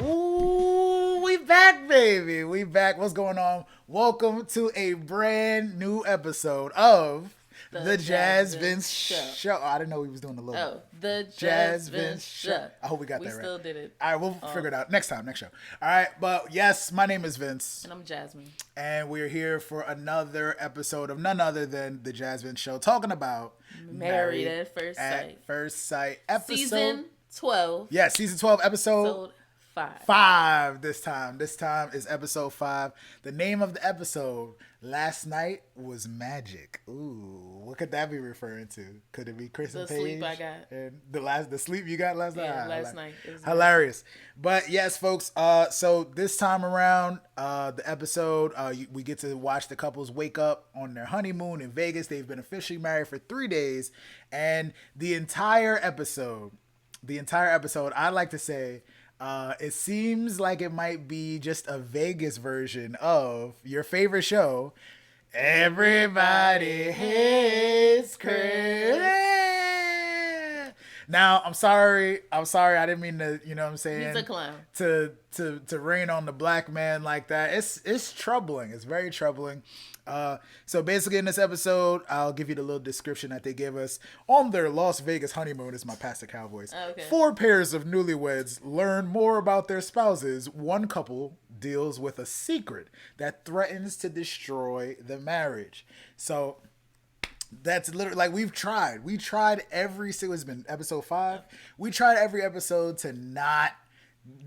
Ooh, we back, baby. We back. What's going on? Welcome to a brand new episode of the Jasmyne Vince Show. Oh, I didn't know we was doing a little. Oh, the Jasmyne Vince Show. I hope we got that right. We still did it. All right, we'll figure it out next show. All right, but yes, my name is Vince. And I'm Jasmine. And we're here for another episode of none other than the Jasmine Show, talking about Married at First Sight. At First Sight. Episode Season 12. Yeah, season 12, episode 5 this time. This time is episode 5. The name of the episode, Last Night Was Magic. Ooh, what could that be referring to? Could it be Chris and Paige? The sleep I got. And the sleep you got last night? Yeah, last night. Hilarious. But yes, folks, so this time around, the episode, we get to watch the couples wake up on their honeymoon in Vegas. They've been officially married for 3 days. And the entire episode, I like to say, it seems like it might be just a Vegas version of your favorite show, Everybody Hates Chris. Now, I'm sorry. I didn't mean to, you know what I'm saying? He's a clown. To rain on the black man like that. It's troubling. It's very troubling. So basically in this episode, I'll give you the little description that they give us. On their Las Vegas honeymoon, is my Pastor Cowboys. Okay. 4 pairs of newlyweds learn more about their spouses. One couple deals with a secret that threatens to destroy the marriage. So that's literally, like, we tried every single, it's been episode 5. We tried every episode to not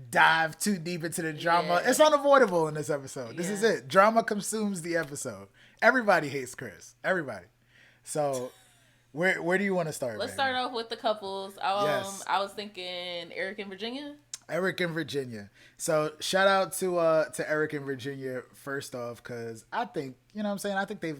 dive too deep into the drama. Yeah. It's unavoidable in this episode. This is it. Drama consumes the episode. Everybody hates Chris. Everybody. So where do you want to start? Let's start off with the couples. Yes. I was thinking Eric and Virginia. Eric and Virginia. So shout out to Eric and Virginia first off, because I think, you know what I'm saying, I think they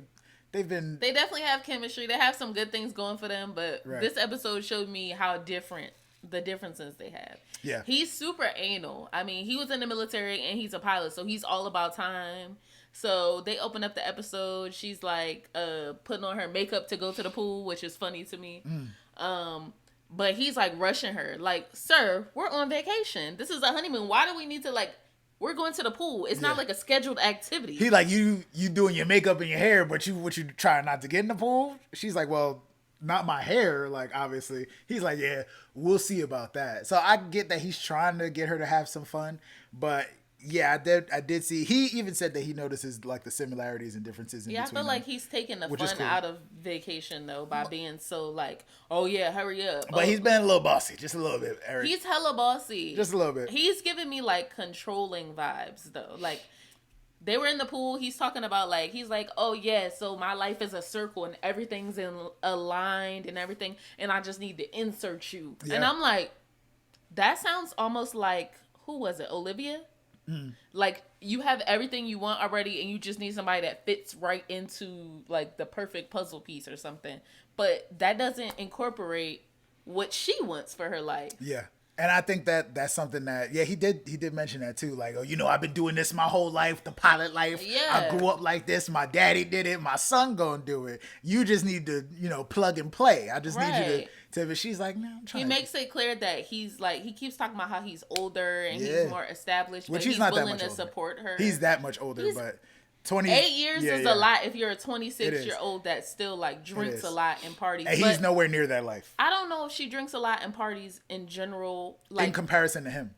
definitely have chemistry. They have some good things going for them, but This episode showed me how the differences they have. Yeah. He's super anal. I mean, he was in the military and he's a pilot, so he's all about time. So they open up the episode. She's like putting on her makeup to go to the pool, which is funny to me. But he's like rushing her. Like, sir, we're on vacation. This is a honeymoon. Why do we need to, like, we're going to the pool. It's not like a scheduled activity. He like, you doing your makeup and your hair, but you trying not to get in the pool? She's like, well, not my hair, like, obviously. He's like, yeah, we'll see about that. So I get that he's trying to get her to have some fun, but yeah, I did see, he even said that he notices, like, the similarities and differences in between I feel like he's taking the fun cool. out of vacation, though, by being so, like, oh yeah, hurry up. But he's been a little bossy, just a little bit, Eric. He's hella bossy. Just a little bit. He's giving me, like, controlling vibes, though. Like, they were in the pool. He's talking about, like, he's like, oh yeah, so my life is a circle and everything's aligned and everything, and I just need to insert you. Yeah. And I'm like, that sounds almost like, who was it, Olivia? Like, you have everything you want already and you just need somebody that fits right into, like, the perfect puzzle piece or something. But that doesn't incorporate what she wants for her life. Yeah. And I think that's something that, he did mention that too. Like, oh, you know, I've been doing this my whole life, the pilot life. Yeah. I grew up like this. My daddy did it. My son gonna do it. You just need to, you know, plug and play. I just need you to, but she's like, no, I'm trying. He makes it clear that he's like, he keeps talking about how he's older and he's more established, but he's not willing that much to support her. He's that much older, but 8 years is a lot if you're a 26-year-old that still, like, drinks a lot and parties. And he's nowhere near that life. I don't know if she drinks a lot and parties in general. Like, in comparison to him.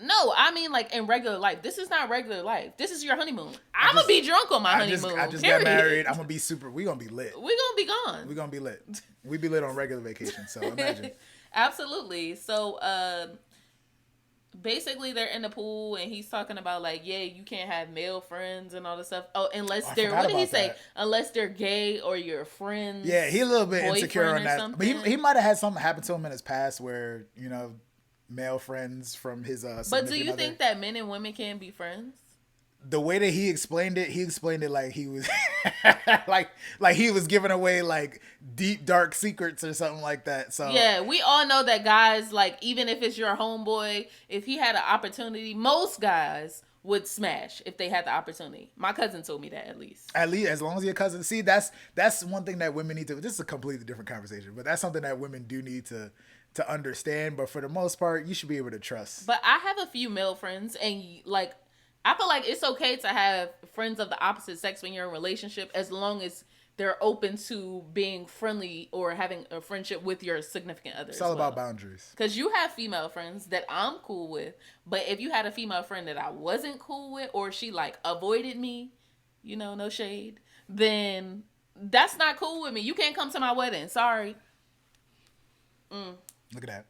No, I mean, like, in regular life. This is not regular life. This is your honeymoon. I'm going to be drunk on my honeymoon. I just got married. I'm going to be we going to be lit. We're going to be gone. We're going to be lit. We be lit on regular vacation, so imagine. Absolutely. So, basically, they're in the pool, and he's talking about, like, yeah, you can't have male friends and all this stuff. Oh, unless they're, what did he say? Unless they're gay or your friends. Yeah, he's a little bit insecure on that. But he might have had something happen to him in his past where, you know, male friends from his But do you think that men and women can be friends? The way that he explained it like he was like he was giving away, like, deep dark secrets or something like that. So yeah, we all know that guys, like, even if it's your homeboy, if he had an opportunity, most guys would smash if they had the opportunity. My cousin told me that at least. At least, as long as your cousin. See, that's one thing that women need to. This is a completely different conversation, but that's something that women do need to understand. But for the most part, you should be able to trust. But I have a few male friends, and like, I feel like it's okay to have friends of the opposite sex when you're in a relationship, as long as they're open to being friendly or having a friendship with your significant other. It's all about boundaries. Because you have female friends that I'm cool with, but if you had a female friend that I wasn't cool with, or she like avoided me, you know, no shade, then that's not cool with me. You can't come to my wedding. Sorry. Look at that.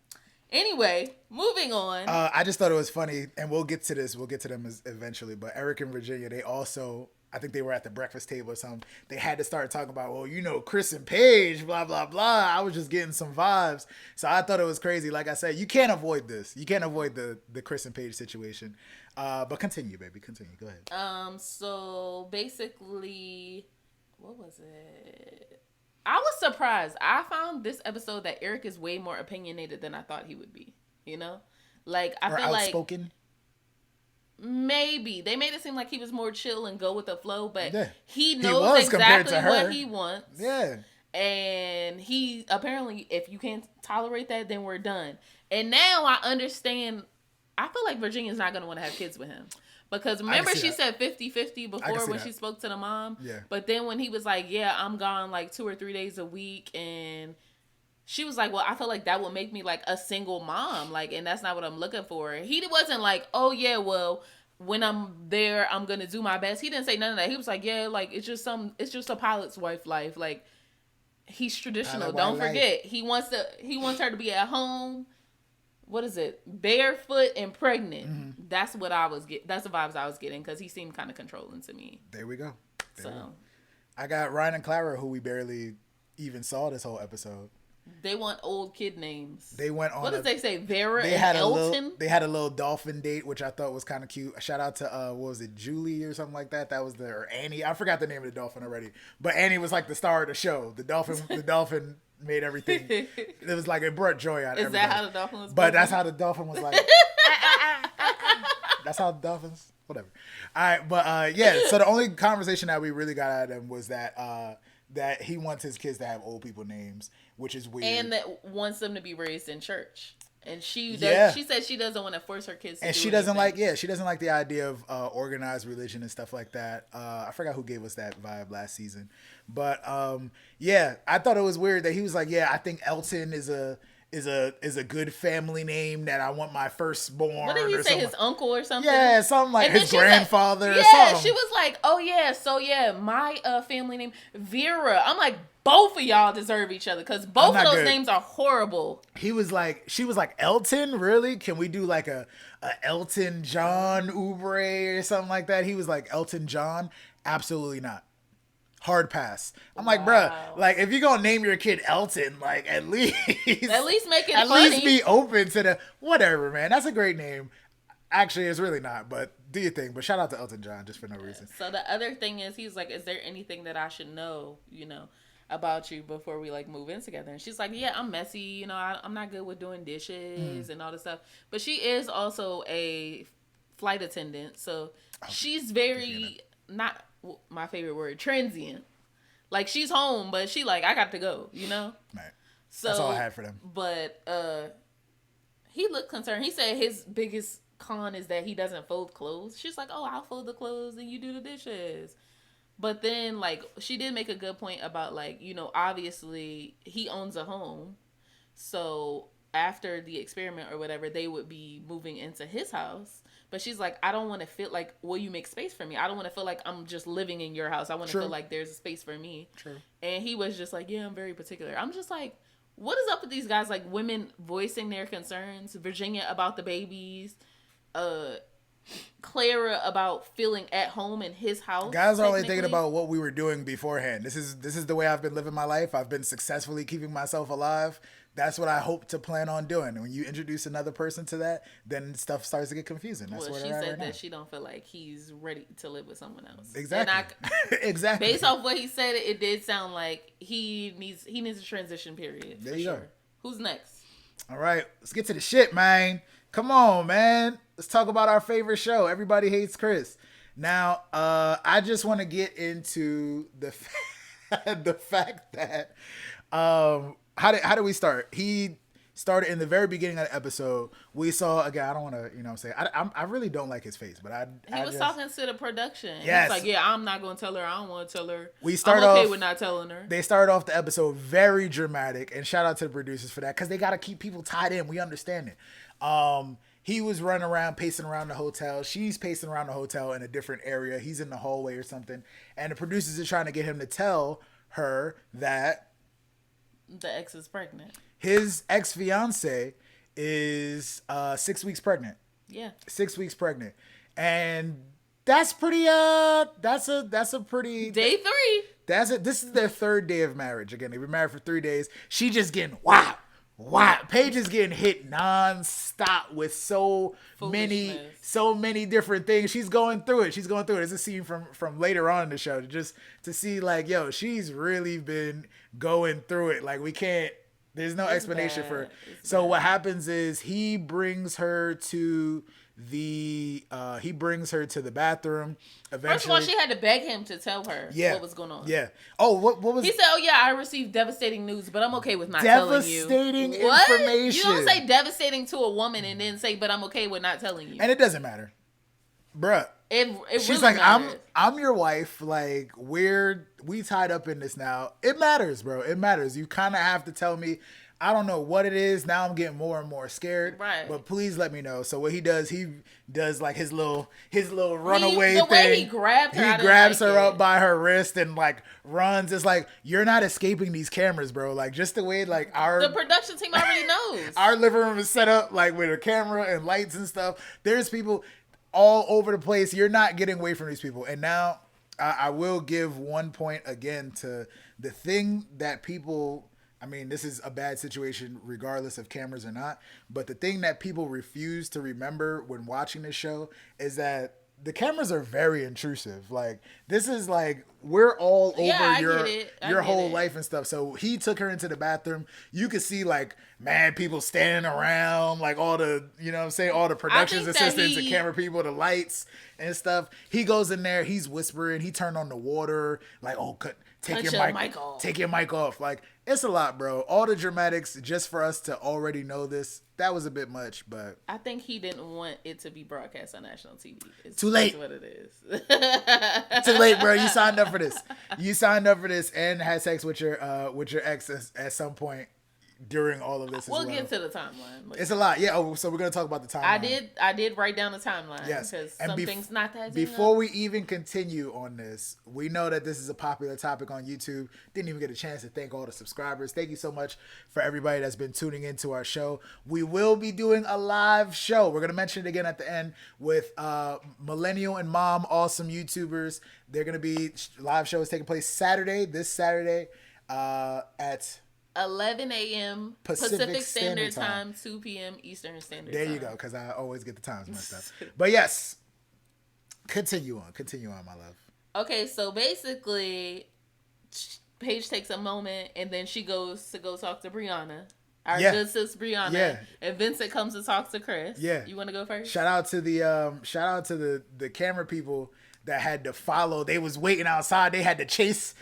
Anyway, moving on. I just thought it was funny, and we'll get to this. We'll get to them eventually. But Eric and Virginia, they also, I think they were at the breakfast table or something. They had to start talking about, well, you know, Chris and Paige, blah, blah, blah. I was just getting some vibes. So I thought it was crazy. Like I said, you can't avoid this. You can't avoid the Chris and Paige situation. But continue, baby. Continue. Go ahead. So basically, what was it? I was surprised. I found this episode that Eric is way more opinionated than I thought he would be. You know? Like, I feel outspoken. Like maybe. They made it seem like he was more chill and go with the flow, but yeah. he knows exactly to what he wants. Yeah. And he, apparently, if you can't tolerate that, then we're done. And now I understand. I feel like Virginia's not going to want to have kids with him. Because remember she said 50-50 before when she spoke to the mom? Yeah. But then when he was like, yeah, I'm gone like 2 or 3 days a week. And she was like, well, I feel like that would make me like a single mom. Like, and that's not what I'm looking for. He wasn't like, oh yeah, well, when I'm there, I'm going to do my best. He didn't say none of that. He was like, yeah, like it's just a pilot's wife life. Like, he's traditional. Don't forget. He wants her to be at home. What is it? Barefoot and pregnant. Mm-hmm. That's what I was getting. That's the vibes I was getting because he seemed kind of controlling to me. There we go. I got Ryan and Clara, who we barely even saw this whole episode. They want old kid names. They went on. What did they say? Vera and Elton? They had a little dolphin date, which I thought was kind of cute. Shout out to, what was it, Julie or something like that? That was or Annie. I forgot the name of the dolphin already. But Annie was like the star of the show. The dolphin made everything. It was like, it brought joy out of everything. Is that how the dolphin was? But that's how the dolphin was like. That's how the dolphins, whatever. All right, but yeah, so the only conversation that we really got out of him was that that he wants his kids to have old people names, which is weird. And that wants them to be raised in church. And she said she doesn't want to force her kids to and do she doesn't anything. she doesn't like the idea of organized religion and stuff like that. I forgot who gave us that vibe last season. But yeah, I thought it was weird that he was like, yeah, I think Elton is a good family name that I want my firstborn. What did he say? His uncle or something? Yeah, something like his grandfather. Like, or something. She was like, "Oh yeah, so yeah, my family name Vera." I'm like, both of y'all deserve each other because both of those names are horrible. She was like, Elton, really? Can we do like a Elton John Oubre or something like that? He was like, Elton John, absolutely not. Hard pass. I'm like, bruh, like if you're gonna name your kid Elton, like at least make it funny. At least be open to the whatever, man. That's a great name. Actually, it's really not, but do your thing. But shout out to Elton John just for no reason. So the other thing is, he's like, is there anything that I should know, about you before we like move in together? And she's like, yeah, I'm messy. I'm not good with doing dishes and all this stuff. But she is also a flight attendant, so she's very not my favorite word, transient. Like, she's home, but she like, I got to go, Right. So that's all I had for them. But he looked concerned. He said his biggest con is that he doesn't fold clothes. She's like, oh, I'll fold the clothes and you do the dishes. But then, like, she did make a good point about, like, obviously he owns a home, so after the experiment or whatever, they would be moving into his house. But she's like, I don't want to feel like, will you make space for me? I don't want to feel like I'm just living in your house. I want to feel like there's a space for me. True. And he was just like, yeah, I'm very particular. I'm just like, what is up with these guys? Like, women voicing their concerns. Virginia about the babies. Clara about feeling at home in his house. Guys are only thinking about what we were doing beforehand. This is the way I've been living my life. I've been successfully keeping myself alive. That's what I hope to plan on doing. And when you introduce another person to that, then stuff starts to get confusing. That's what she said that she don't feel like he's ready to live with someone else. Exactly. And exactly. Based off what he said, it did sound like he needs a transition period. There you go. Who's next? All right, let's get to the shit, man. Come on, man. Let's talk about our favorite show. Everybody Hates Chris. Now, I just want to get into the the fact that how did we start? He started in the very beginning of the episode. We saw again. I don't want to, you know, what I'm saying I really don't like his face, but he was talking to the production. Yes, he's like, yeah, I'm not going to tell her. I don't want to tell her. I'm okay with not telling her. They started off the episode very dramatic, and shout out to the producers for that because they got to keep people tied in. We understand it. He was running around, pacing around the hotel. She's pacing around the hotel in a different area. He's in the hallway or something, and the producers are trying to get him to tell her that the ex is pregnant. His ex-fiance is 6 weeks pregnant. Yeah. 6 weeks pregnant. And that's pretty that's a pretty day 3. This is their 3rd day of marriage. Again, they've been married for 3 days. She just getting wow. Paige is getting hit non-stop with so many different things. She's going through it. There's a scene from later on in the show to see like, yo, she's really been going through it. Like there's no explanation for it. So what happens is he brings her to the bathroom. Eventually, first of all, she had to beg him to tell her what was going on. Yeah. Oh, what was? He said, "Oh yeah, I received devastating news, but I'm okay with not telling you." Devastating information. You don't say devastating to a woman and then say, "But I'm okay with not telling you." And it doesn't matter, bruh. She's really like, matters. I'm your wife. Like we tied up in this now. It matters, bro. It matters. You kind of have to tell me. I don't know what it is. Now I'm getting more and more scared. Right. But please let me know. So what he does like his little runaway thing. The way he grabbed her. He grabs her up by her wrist and like runs. It's like, you're not escaping these cameras, bro. Like just the way like the production team already knows. Our living room is set up like with a camera and lights and stuff. There's people all over the place. You're not getting away from these people. And now I will give one point again to the thing that people, I mean, this is a bad situation regardless of cameras or not, but the thing that people refuse to remember when watching this show is that the cameras are very intrusive. Like, this is like, we're all over your whole life and stuff. So he took her into the bathroom. You could see like mad people standing around, like all the, you know what I'm saying, all the productions assistants, the camera people, the lights and stuff. He goes in there, he's whispering, he turned on the water, like, oh, take your mic off. Take your mic off. Like, it's a lot, bro. All the dramatics just for us to already know this. That was a bit much, but I think he didn't want it to be broadcast on national TV. Too late. That's what it is. Too late, bro. You signed up for this. And had sex with your ex at some point during all of this. We'll get to the timeline. It's a lot. Yeah. Oh, so we're gonna talk about the timeline. I did write down the timeline. Yes. Because some things not that. Before we even continue on this, we know that this is a popular topic on YouTube. Didn't even get a chance to thank all the subscribers. Thank you so much for everybody that's been tuning into our show. We will be doing a live show. We're gonna mention it again at the end with Millennial and Mom, awesome YouTubers. They're gonna be live shows taking place this Saturday at 11 a.m. Pacific Standard Time, 2 p.m. Eastern Standard Time. There you go, because I always get the times messed up. But yes, continue on, my love. Okay, so basically, Paige takes a moment, and then she goes to go talk to Brianna. Our good sis Brianna. Yeah. And Vincent comes to talk to Chris. Yeah. You want to go first? Shout out to the camera people that had to follow. They was waiting outside. They had to chase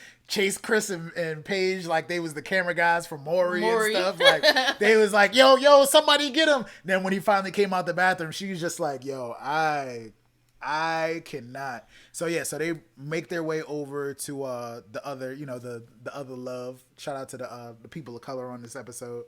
Chris and Paige like they was the camera guys from Maury and stuff. Like they was like, yo, somebody get him. Then when he finally came out the bathroom, she was just like, yo, I cannot. So yeah, so they make their way over to the other, the other love. Shout out to the people of color on this episode.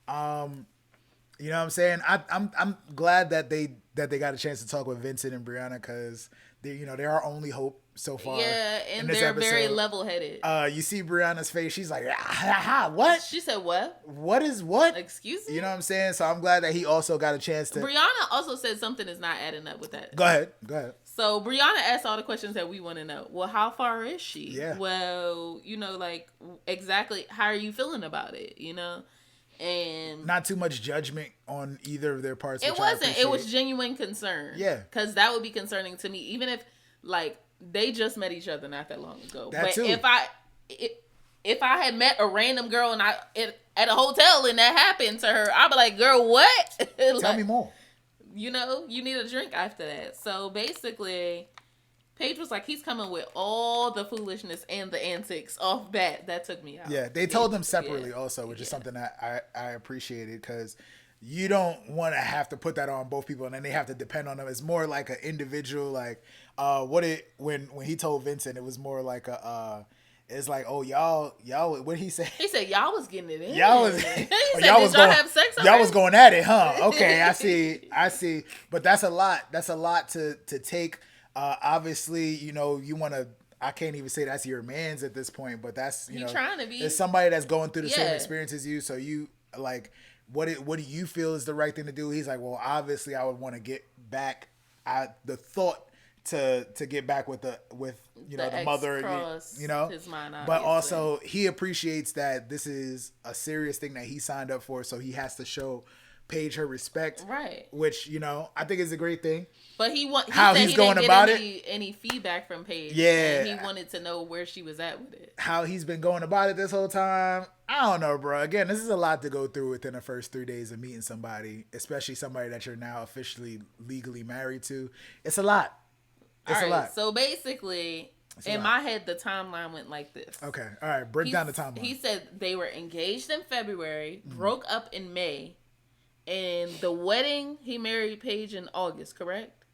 You know what I'm saying? I'm glad that they got a chance to talk with Vincent and Brianna because they're our only hope so far. Yeah, and they're very level-headed. You see Brianna's face. She's like, what? She said, what? What is what? Excuse me? You know what I'm saying? So I'm glad that he also got a chance to... Brianna also said something is not adding up with that. Go ahead. So Brianna asked all the questions that we want to know. Well, how far is she? Yeah. Well, like, exactly, how are you feeling about it, And not too much judgment on either of their parts. It wasn't. It was genuine concern. Yeah. Because that would be concerning to me, even if, like, they just met each other not that long ago. That but too. if I had met a random girl and at a hotel and that happened to her, I'd be like, girl, what? Like, tell me more. You know, you need a drink after that. So basically, Paige was like, he's coming with all the foolishness and the antics off bat. That took me out. Yeah, they told them separately also, which is something that I appreciated, because you don't want to have to put that on both people and then they have to depend on them. It's more like an individual, like when he told Vincent, it was more like it's like, oh, y'all, what did he say? He said, y'all was getting it in. Y'all was, have sex already? Y'all was going at it, huh? Okay, I see. But that's a lot. That's a lot to take. Obviously, you know, you want to, I can't even say that's your man's at this point, but that's, you know, trying to be. It's somebody that's going through the same experience as you. So you, like, what do you feel is the right thing to do? He's like, well, obviously I would want to get back. The thought to get back with the mother, you know, his mind, but also he appreciates that this is a serious thing that he signed up for, so he has to show Paige her respect, right? Which, you know, I think is a great thing. But he how he's going about it. Any feedback from Paige? Yeah, and he wanted to know where she was at with it. How he's been going about it this whole time. I don't know, bro. Again, this is a lot to go through within the first 3 days of meeting somebody, especially somebody that you're now officially legally married to. It's a lot. It's a lot. So basically, in my head, the timeline went like this. Okay. All right. Break down the timeline. He said they were engaged in February, broke up in May, and the wedding, he married Paige in August, correct?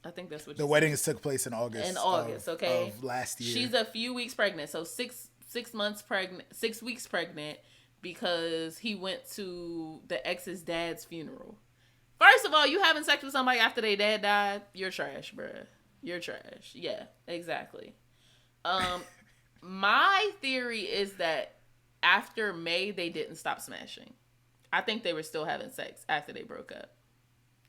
I think that's what the weddings took place in August. Of last year. She's a few weeks pregnant. So 6 months pregnant, 6 weeks pregnant, because he went to the ex's dad's funeral. First of all, you having sex with somebody after their dad died, you're trash, bruh. You're trash. Yeah, exactly. My theory is that after May, they didn't stop smashing. I think they were still having sex after they broke up.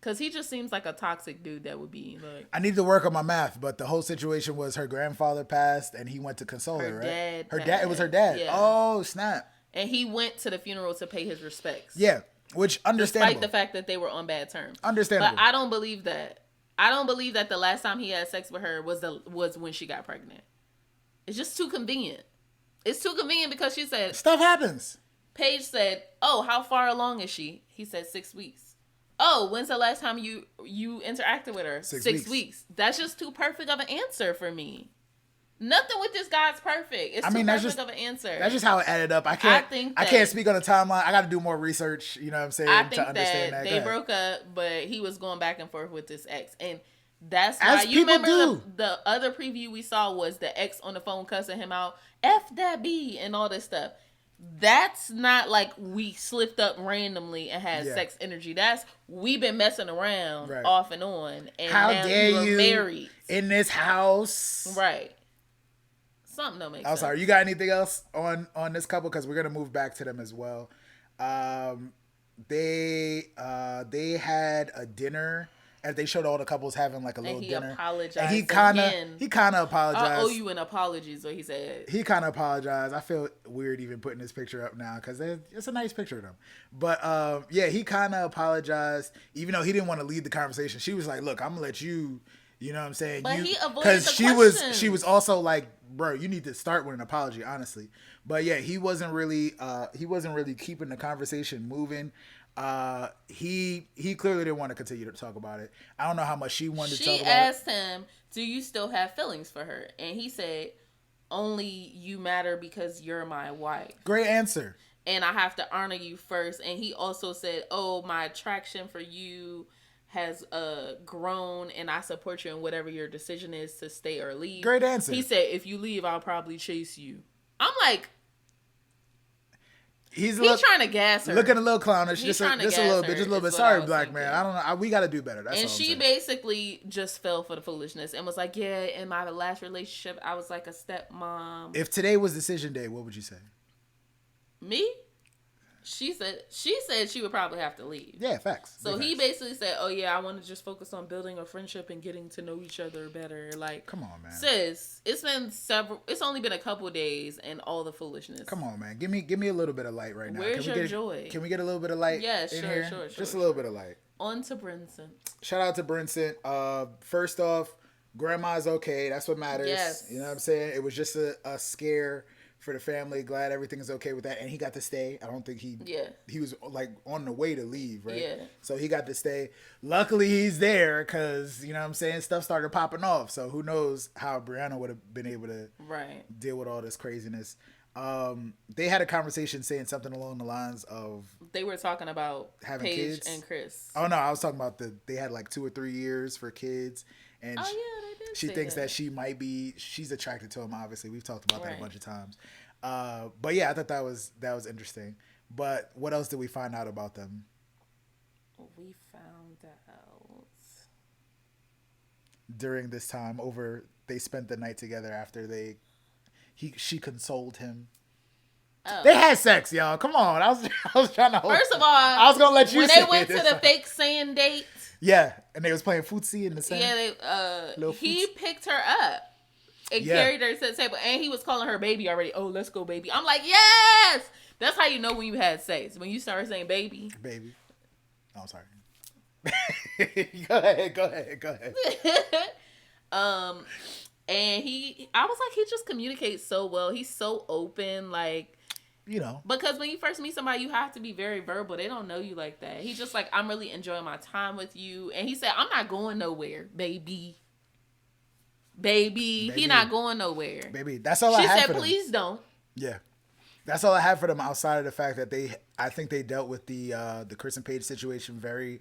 Because he just seems like a toxic dude that would be like... I need to work on my math, but the whole situation was her grandfather passed and he went to console her, right? It was her dad. Yeah. Oh, snap. And he went to the funeral to pay his respects. Yeah, which understandable. Despite the fact that they were on bad terms. Understandable. But I don't believe that. I don't believe that the last time he had sex with her was when she got pregnant. It's just too convenient. It's too convenient because she said... Stuff happens. Paige said, oh, how far along is she? He said 6 weeks. Oh, when's the last time you interacted with her? 6 weeks. That's just too perfect of an answer for me. Nothing with this guy's perfect. It's too perfect of an answer. That's just how it added up. I can't speak on the timeline. I got to do more research. You know what I'm saying? I think that they broke up, but he was going back and forth with this ex, and that's why you remember the other preview we saw was the ex on the phone cussing him out, F that B, and all this stuff. That's not like we slipped up randomly and had sex energy. That's we've been messing around off and on, and how now dare you married in this house, right? Something don't make sense. I'm sorry. You got anything else on this couple? Because we're gonna move back to them as well. They had a dinner, and they showed all the couples having like a little dinner. Apologized. And he kind of apologized. I owe you an apology, is what he said. He kind of apologized. I feel weird even putting this picture up now because it's a nice picture of them. But he kind of apologized, even though he didn't want to lead the conversation. She was like, "Look, I'm gonna let you." You know what I'm saying? But he avoided the questions. She was also like, bro, you need to start with an apology, honestly. But yeah, he wasn't really keeping the conversation moving. He clearly didn't want to continue to talk about it. I don't know how much she wanted to talk about it. She asked him, do you still have feelings for her? And he said, only you matter because you're my wife. Great answer. And I have to honor you first. And he also said, oh, my attraction for you has grown, and I support you in whatever your decision is to stay or leave. Great answer. He said, if you leave, I'll probably chase you. I'm like, he's trying to gas her. Looking a little clownish. Just a little bit. Sorry, black man. I don't know. We got to do better. That's all I'm saying. And she basically just fell for the foolishness and was like, yeah, in my last relationship, I was like a stepmom. If today was decision day, what would you say? Me? She said she would probably have to leave. Yeah, facts. So he basically said, oh yeah, I want to just focus on building a friendship and getting to know each other better. Like, come on, man. Sis, it's only been a couple days and all the foolishness. Come on, man. Give me a little bit of light right now. Where's your joy? Can we get a little bit of light? Yeah, sure. Just a little bit of light. On to Brinson. Shout out to Brinson. First off, grandma's okay. That's what matters. Yes. You know what I'm saying? It was just a scare for the family. Glad everything is okay with that. And he got to stay. I don't think he was like on the way to leave, right? Yeah. So he got to stay. Luckily he's there because, you know what I'm saying, stuff started popping off. So who knows how Brianna would have been able to deal with all this craziness. They had a conversation saying something along the lines of they were talking about having Paige kids and Chris. Oh no, I was talking about they had like 2 or 3 years for kids, and they did. She thinks that she's attracted to him. Obviously, we've talked about that a bunch of times. But yeah, I thought that was interesting. But what else did we find out about them? We found out during this time they spent the night together after she consoled him. Oh. They had sex, y'all. Come on. I was trying to First of all, I was gonna let you when say they went to the fake sand date. Yeah, and they was playing footsie in the sand. Yeah, he picked her up and carried her to the table, and he was calling her baby already. Oh, let's go, baby. I'm like, yes. That's how you know when you had sex, when you start saying baby. Baby. Oh, I'm sorry. Go ahead. And I was like, he just communicates so well. He's so open, like, you know, because when you first meet somebody, you have to be very verbal. They don't know you like that. He's just like, I'm really enjoying my time with you. And he said, I'm not going nowhere, baby. He not going nowhere. Baby, that's all I had for them. She said, please don't. Yeah. That's all I have for them outside of the fact that I think they dealt with the Chris and Paige situation very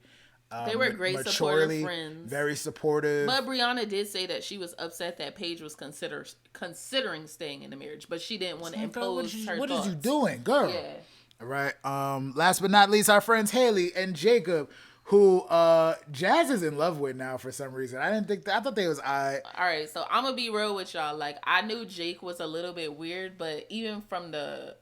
they were great, supportive friends. Very supportive. But Brianna did say that she was upset that Paige was considering staying in the marriage, but she didn't want to impose her thoughts. What is you doing, girl? Yeah. All right. Last but not least, our friends Haley and Jacob, who Jazz is in love with now for some reason. I thought they was All right, so I'm gonna be real with y'all. Like, I knew Jake was a little bit weird, but even from the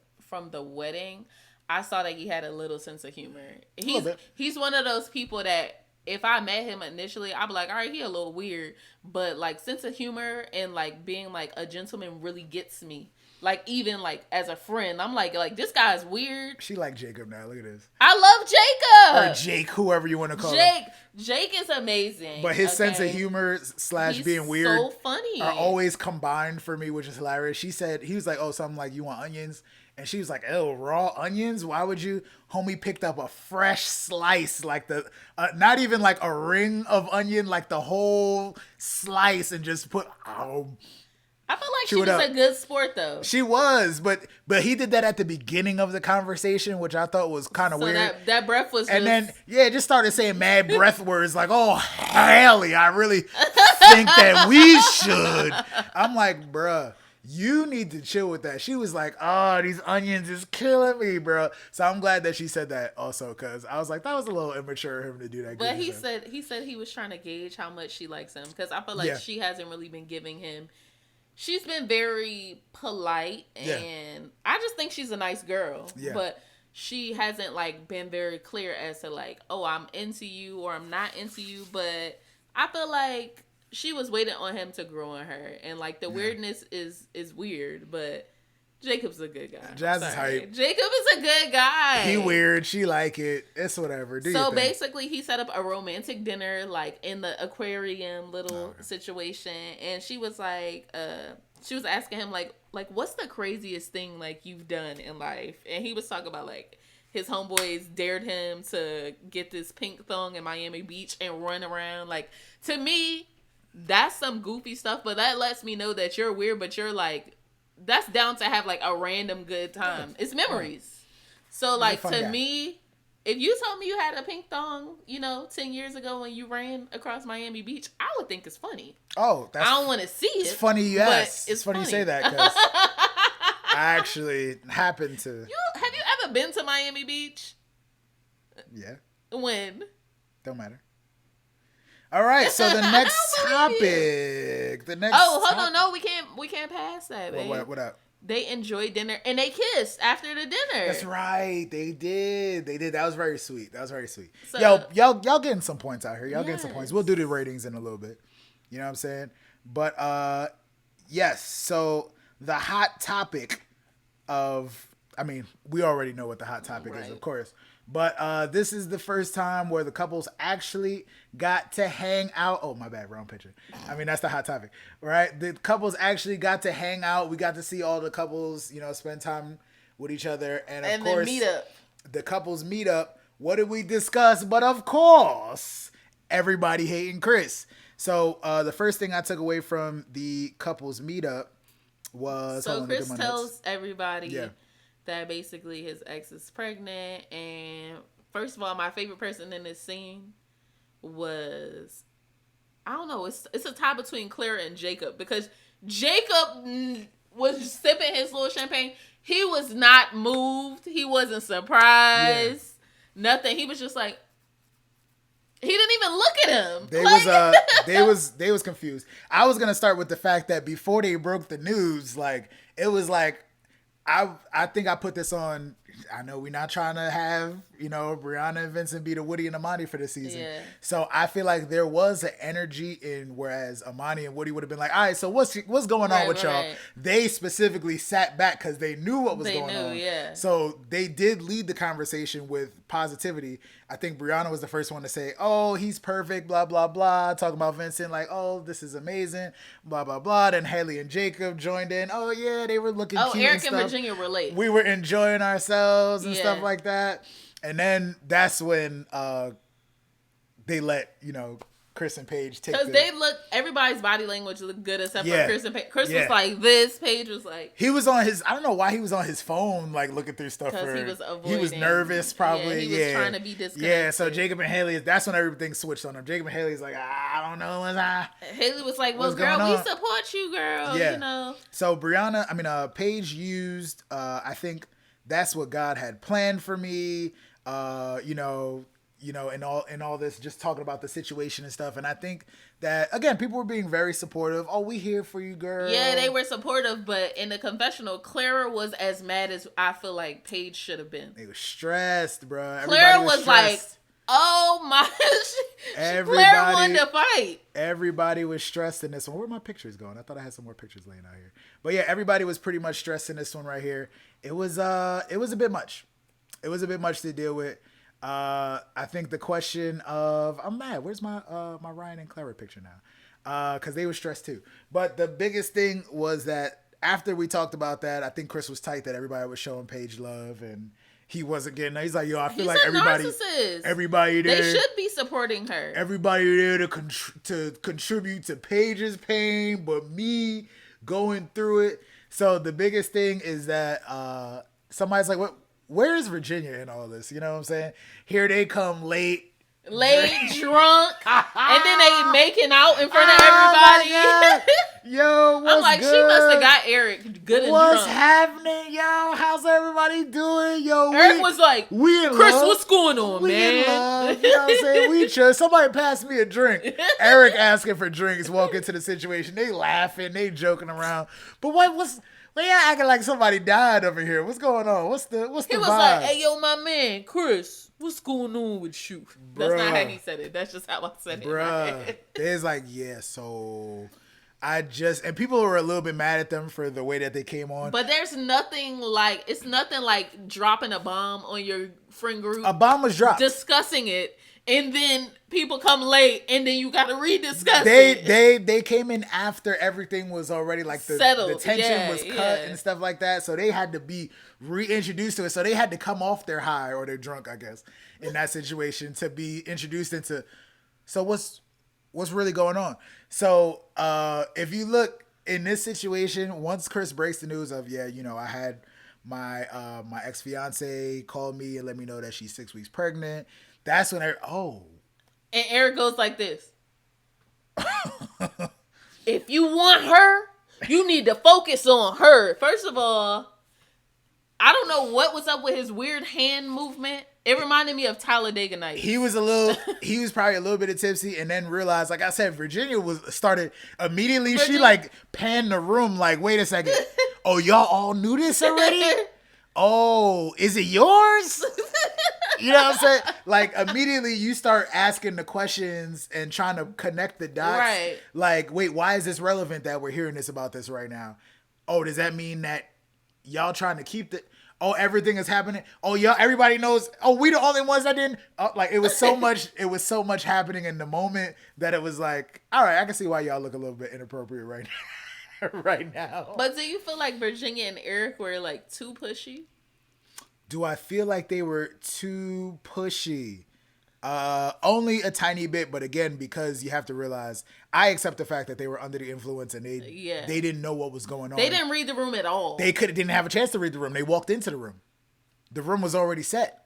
wedding, I saw that he had a little sense of humor. He's one of those people that if I met him initially, I'd be like, all right, he a little weird, but like sense of humor and like being like a gentleman really gets me. Like, even like as a friend, I'm like this guy's weird. She like Jacob now. Look at this. I love Jacob. Or Jake, whoever you want to call him. Jake is amazing. But his sense of humor / being weird, so funny, are always combined for me, which is hilarious. He was like, oh, something like, you want onions? And she was like, oh, raw onions? Why would you? Homie picked up a fresh slice, like not even like a ring of onion, like the whole slice, and just put. I feel like she was a good sport, though. She was, but he did that at the beginning of the conversation, which I thought was kind of weird. That breath was and then just started saying mad breath words like, oh, Haley, I really think that we should. I'm like, bruh, you need to chill with that. She was like, oh, these onions is killing me, bro. So I'm glad that she said that also, because I was like, that was a little immature of him to do that. But he said he was trying to gauge how much she likes him, because I feel like she hasn't really been giving him. She's been very polite, and I just think she's a nice girl. Yeah. But she hasn't like been very clear as to like, oh, I'm into you or I'm not into you. But I feel like she was waiting on him to grow on her, and like the weirdness is weird, but Jacob's a good guy. Jazz is hype. Jacob is a good guy. He weird. She like it. It's whatever. So basically, he set up a romantic dinner like in the aquarium little situation, and she was like, she was asking him like what's the craziest thing like you've done in life? And he was talking about like his homeboys dared him to get this pink thong in Miami Beach and run around. Like, to me, that's some goofy stuff, but that lets me know that you're weird, but you're like, that's down to have like a random good time. It's memories. So like, to me, if you told me you had a pink thong, 10 years ago when you ran across Miami Beach, I would think it's funny. Oh, I don't want to see it. It's funny you ask. It's funny you say that, because I actually happened to. Have you ever been to Miami Beach? Yeah. When? Don't matter. All right, so the next topic. Hold on, no, we can't pass that, babe. What up? They enjoyed dinner and they kissed after the dinner. That's right, they did. That was very sweet. So, y'all getting some points out here. Y'all getting some points. We'll do the ratings in a little bit. You know what I'm saying? But yes. So the hot topic of I mean, we already know what the hot topic is, of course. But this is the first time where the couples actually got to hang out. Oh, my bad, wrong picture. I mean, that's the hot topic, right? The couples actually got to hang out. We got to see all the couples, spend time with each other. And of course, the couples meetup. What did we discuss? But of course, everybody hating Chris. So the first thing I took away from the couples meetup was... So Chris tells everybody... that basically his ex is pregnant. And first of all, my favorite person in this scene was, I don't know, it's a tie between Clara and Jacob, because Jacob was sipping his little champagne. He was not moved. He wasn't surprised. Nothing. He was just like, he didn't even look at him. They was confused. I was gonna start with the fact that before they broke the news, like, it was like, I think I put this on. I know we're not trying to have, Brianna and Vincent be the Woody and Amani for this season. Yeah. So I feel like there was an energy in, whereas Amani and Woody would have been like, all right, so what's going on with y'all? They specifically sat back because they knew what was going on. Yeah. So they did lead the conversation with positivity. I think Brianna was the first one to say, oh, he's perfect, blah, blah, blah. Talking about Vincent, like, oh, this is amazing, blah, blah, blah. Then Haley and Jacob joined in. Oh, yeah, they were looking cute Eric and Virginia were late. We were enjoying ourselves and stuff like that. And then that's when they let, Chris and Paige take, because everybody's body language looked good except for Chris and Paige. Chris was like this, Paige was like, he was on his, I don't know why he was on his phone, like looking through stuff. Because he was nervous probably. He was trying to be disconnected. Yeah, so Jacob and Haley, that's when everything switched on him. Jacob and Haley's like, I don't know. Haley was like, well, girl, we support you, girl. So Paige used, I think that's what God had planned for me, and all this, just talking about the situation and stuff. And I think that, again, people were being very supportive. Oh, we here for you, girl. Yeah, they were supportive, but in the confessional, Clara was as mad as I feel like Paige should have been. They were stressed, bro. Clara was like, oh my, Clara wanted to fight. Everybody was stressed in this one. Where are my pictures going? I thought I had some more pictures laying out here. But yeah, everybody was pretty much stressed in this one right here. It was a bit much. It was a bit much to deal with. I think the question of, I'm mad, where's my Ryan and Clara picture now? Because they were stressed too. But the biggest thing was that after we talked about that, I think Chris was tight that everybody was showing Paige love and he wasn't getting. He's like, yo, I feel like everybody there, they should be supporting her. Everybody there to contribute to Paige's pain, but me going through it. So the biggest thing is that somebody's like, what? Where is Virginia in all this? You know what I'm saying? Here they come late, drunk, and then they making out in front of everybody. Yo, what's I'm like, good? she must have got Eric good and what's drunk. Happening, yo? How's everybody doing, yo? Eric was like, we in Chris, love. What's going on, man? In love. You know what I'm saying? We just somebody pass me a drink. Eric asking for drinks, walk into the situation. They laughing, they joking around. But what's y'all acting like somebody died over here? What's going on? What's the vibe? He was like, hey, yo, my man, Chris, what's going on with you? That's not how he said it. That's just how I said it. Bruh. It's like, so and people were a little bit mad at them for the way that they came on. But it's nothing like dropping a bomb on your friend group. A bomb was dropped. Discussing it. And then people come late, and then you got to rediscuss it. They came in after everything was already like the tension was cut and stuff like that. So they had to be reintroduced to it. So they had to come off their high or their drunk, I guess, in that situation to be introduced into. So what's really going on? So if you look in this situation, once Chris breaks the news of I had my ex-fiance call me and let me know that she's 6 weeks pregnant. That's when and Eric goes like this. If you want her, you need to focus on her. First of all, I don't know what was up with his weird hand movement. It reminded me of Talladega Nights. He was probably a little bit of tipsy and then realized, like I said, Virginia started immediately. She like panned the room like, wait a second. Oh, y'all all knew this already? Oh, is it yours? You know what I'm saying? Like, immediately you start asking the questions and trying to connect the dots. Right. Like, wait, why is this relevant that we're hearing this about this right now? Oh, does that mean that y'all trying to keep the... oh, everything is happening. Oh, yeah, everybody knows. Oh, we the only ones that didn't. Like, it was so much. It was so much happening in the moment that it was like, all right, I can see why y'all look a little bit inappropriate right now. Right now. But do you feel like Virginia and Eric were like too pushy? Do I feel like they were too pushy? Only a tiny bit, but again, because you have to realize, I accept the fact that they were under the influence and they didn't know what was going on. They didn't read the room at all. They didn't have a chance to read the room. They walked into the room. The room was already set.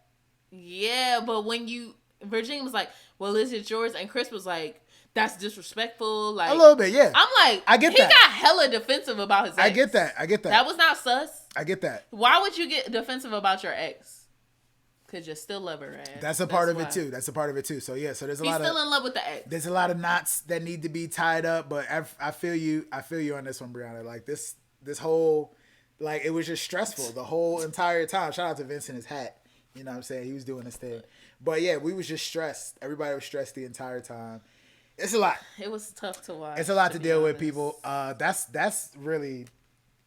Yeah, but when Virginia was like, well, is it yours? And Chris was like, that's disrespectful. Like, a little bit, yeah. I'm like, I get he that. He got hella defensive about his ex. I get that. That was not sus. I get that. Why would you get defensive about your ex? Because you still love her, ass. That's a part of it too. That's a part of it too. So yeah, so there's a lot of... He's still in love with the ex. There's a lot of knots that need to be tied up, but I feel you. I feel you on this one, Brianna. Like this whole... Like, it was just stressful the whole entire time. Shout out to Vince and his hat. You know what I'm saying? He was doing his thing. But yeah, we was just stressed. Everybody was stressed the entire time. It's a lot. It was tough to watch. It's a lot to deal with, people. That's really...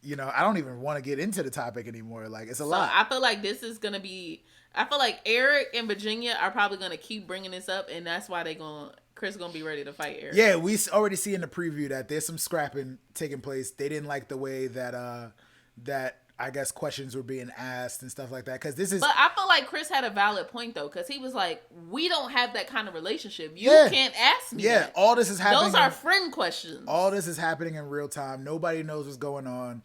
You know, I don't even want to get into the topic anymore. Like, it's a lot. I feel like this is going to be... I feel like Eric and Virginia are probably going to keep bringing this up, and that's why Chris going to be ready to fight Eric. Yeah, we already see in the preview that there's some scrapping taking place. They didn't like the way that I guess questions were being asked and stuff like that. But I feel like Chris had a valid point, though, because he was like, we don't have that kind of relationship. You can't ask me that. All this is happening. Those are friend questions. All this is happening in real time. Nobody knows what's going on.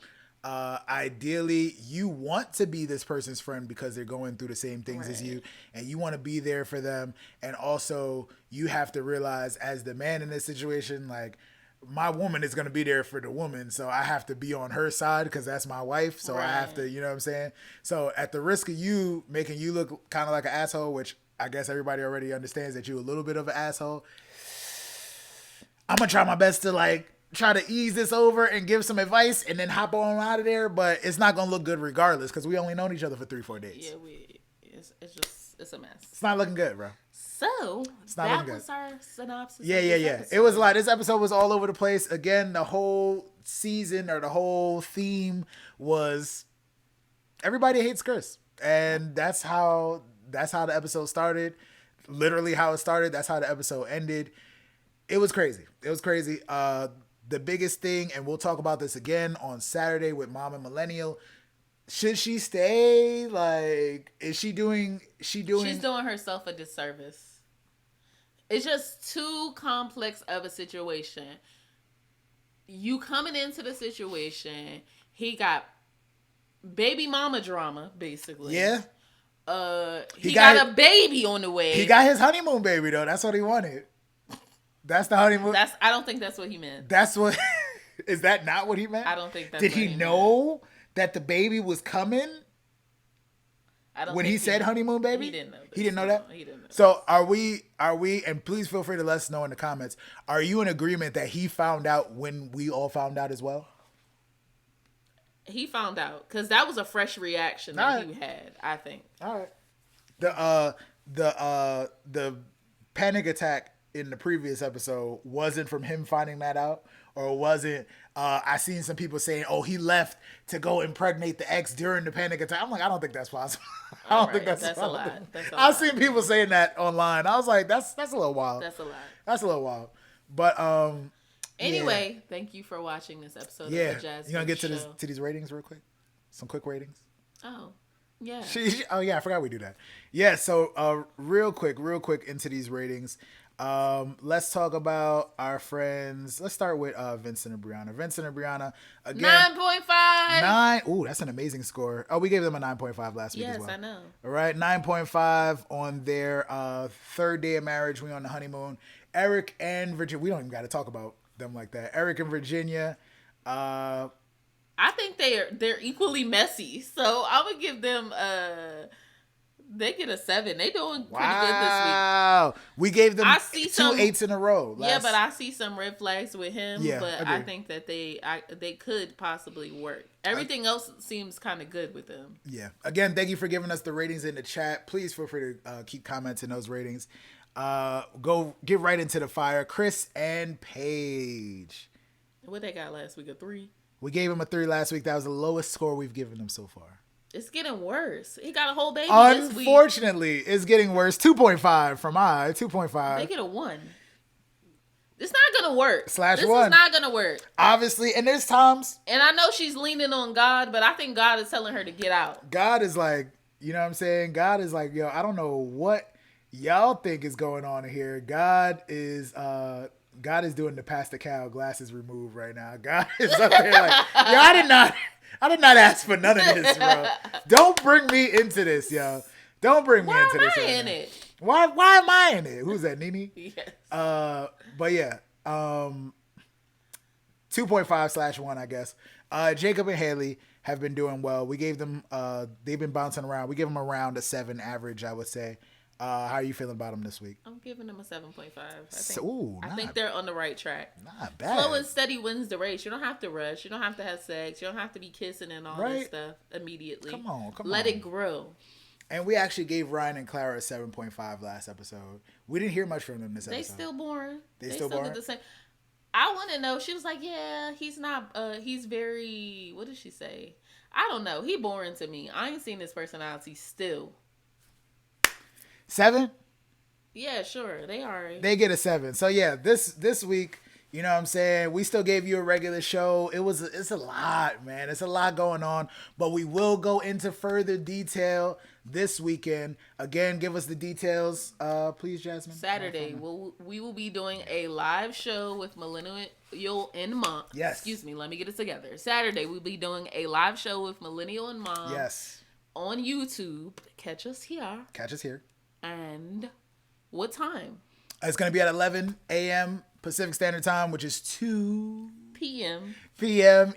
Ideally, you want to be this person's friend because they're going through the same things as you, and you want to be there for them. And also, you have to realize, as the man in this situation, like, my woman is going to be there for the woman, so I have to be on her side because that's my wife. So I have to, you know what I'm saying? So at the risk of you making you look kind of like an asshole, which I guess everybody already understands that you're a little bit of an asshole, I'm going to try my best to, like, try to ease this over and give some advice and then hop on out of there, but it's not gonna look good regardless because we only known each other for 3-4 days. Yeah, it's a mess. It's not looking good, bro. So that was our synopsis. Yeah. It was a lot. This episode was all over the place. Again, the whole season or the whole theme was everybody hates Chris, and that's how the episode started. Literally how it started. That's how the episode ended. It was crazy. The biggest thing, and we'll talk about this again on Saturday with Mom and Millennial. Should she stay? Like, is she doing? She's doing herself a disservice. It's just too complex of a situation. You coming into the situation, he got baby mama drama, basically. Yeah. He got a baby on the way. He got his honeymoon baby though. That's what he wanted. That's the honeymoon. I don't think that's what he meant. That's what. Is that not what he meant? I don't think that's. Did he know that the baby was coming? I don't. When he said honeymoon baby, he didn't know. He didn't know that. He didn't know. So are we? And please feel free to let us know in the comments. Are you in agreement that he found out when we all found out as well? He found out because that was a fresh reaction that he had. I think. All right. The panic attack in the previous episode wasn't from him finding that out, or wasn't I seen some people saying, oh, he left to go impregnate the ex during the panic attack. I'm like, I don't think that's possible. I don't think that's a lot. I've seen people saying that online. I was like, that's a little wild. That's a lot. That's a little wild. But anyway, thank you for watching this episode of the Jasmyne You gonna get Show. to these ratings real quick? Some quick ratings. Oh. Yeah. Oh yeah, I forgot we do that. Yeah, so real quick into these ratings. Let's talk about our friends. Let's start with Vincent and Brianna. Vincent and Brianna, again, 9.5. 9. Ooh, that's an amazing score. Oh, we gave them a 9.5 last week as well. Yes, I know. All right, 9.5 on their third day of marriage. We on the honeymoon. Eric and Virginia. We don't even got to talk about them like that. Eric and Virginia. I think they're equally messy. So I would give them they get a 7. They doing pretty good this week. Wow. We gave them 2 8s in a row. Yeah, but I see some red flags with him. Yeah, but agreed. I think that they could possibly work. Everything else seems kind of good with them. Yeah. Again, thank you for giving us the ratings in the chat. Please feel free to keep commenting those ratings. Go get right into the fire. Chris and Paige. What they got last week? A 3? We gave them a 3 last week. That was the lowest score we've given them so far. It's getting worse. He got a whole baby this week. Unfortunately, it's getting worse. 2.5 from 2.5. Make it a 1. It's not going to work. /1. This is not going to work. Obviously, and there's times. And I know she's leaning on God, but I think God is telling her to get out. God is like, you know what I'm saying? God is like, yo, I don't know what y'all think is going on here. God is doing the Pastor Cal glasses removed right now. God is up there like, yo, I did not ask for none of this, bro. Don't bring me into this, yo. Don't bring me into this. Why am I in it? Why am I in it? Who's that, Nene? Yes. But yeah, 2.5/1, I guess. Jacob and Haley have been doing well. We gave them, they've been bouncing around. We give them around a 7 average, I would say. How are you feeling about them this week? I'm giving them a 7.5. I Not think they're on the right track. Not bad. Slow and steady wins the race. You don't have to rush. You don't have to have sex. You don't have to be kissing and all this stuff immediately. Come on. Let it grow. And we actually gave Ryan and Clara a 7.5 last episode. We didn't hear much from them this episode. They still boring. They still boring? did the same. I want to know. She was like, yeah, he's not, he's very, what did she say? I don't know. He boring to me. I ain't seen his personality still. 7? Yeah, sure. They are. They get a 7. So yeah, this week, you know what I'm saying? We still gave you a regular show. It's a lot, man. It's a lot going on, but we will go into further detail this weekend. Again, give us the details, please, Jasmine. Saturday, we will be doing a live show with Millennial and Mom. Yes. Excuse me, let me get it together. Saturday, we'll be doing a live show with Millennial and Mom. Yes. On YouTube. Catch us here. And what time? It's going to be at 11 a.m. Pacific Standard Time, which is 2 p.m.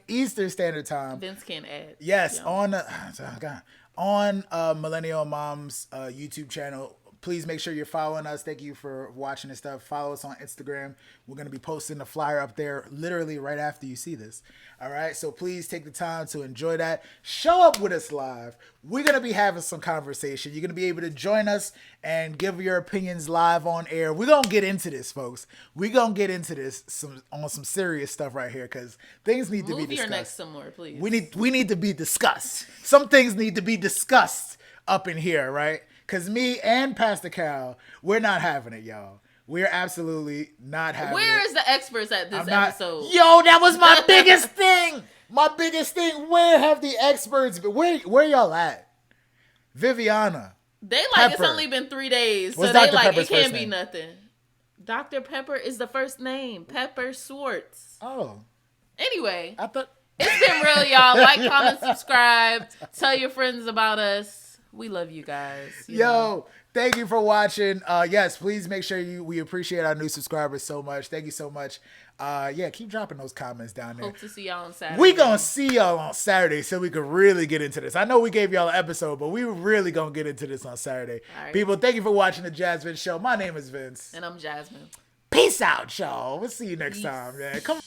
Eastern Standard Time. Vince can't add. Yes, yeah. on Millennial Mom's YouTube channel. Please make sure you're following us. Thank you for watching this stuff. Follow us on Instagram. We're going to be posting the flyer up there literally right after you see this. All right. So please take the time to enjoy that. Show up with us live. We're going to be having some conversation. You're going to be able to join us and give your opinions live on air. We're going to get into this, folks. We're going to get into this on some serious stuff right here because things need to be discussed. Move your neck somewhere, please. We need to be discussed. Some things need to be discussed up in here, right? Because me and Pastor Cal, we're not having it, y'all. We're absolutely not having it. Where is the experts at this episode? Yo, that was my biggest thing. My biggest thing. Where have the experts been? Where y'all at? Viviana. They like, Pepper. It's only been 3 days. What's so they Dr. like, Pepper's it can't first be name? nothing. Dr. Pepper is the first name. Pepper Swartz. Oh. Anyway. I thought. It's been real, y'all. Like, comment, subscribe. Tell your friends about us. We love you guys. Yo, thank you for watching. Yes, please make sure we appreciate our new subscribers so much. Thank you so much. Yeah, keep dropping those comments down there. Hope to see y'all on Saturday. We gonna see y'all on Saturday so we can really get into this. I know we gave y'all an episode, but we really gonna get into this on Saturday. Right. People, thank you for watching the Jasmine Show. My name is Vince. And I'm Jasmine. Peace out, y'all. We'll see you next time, man. Come on.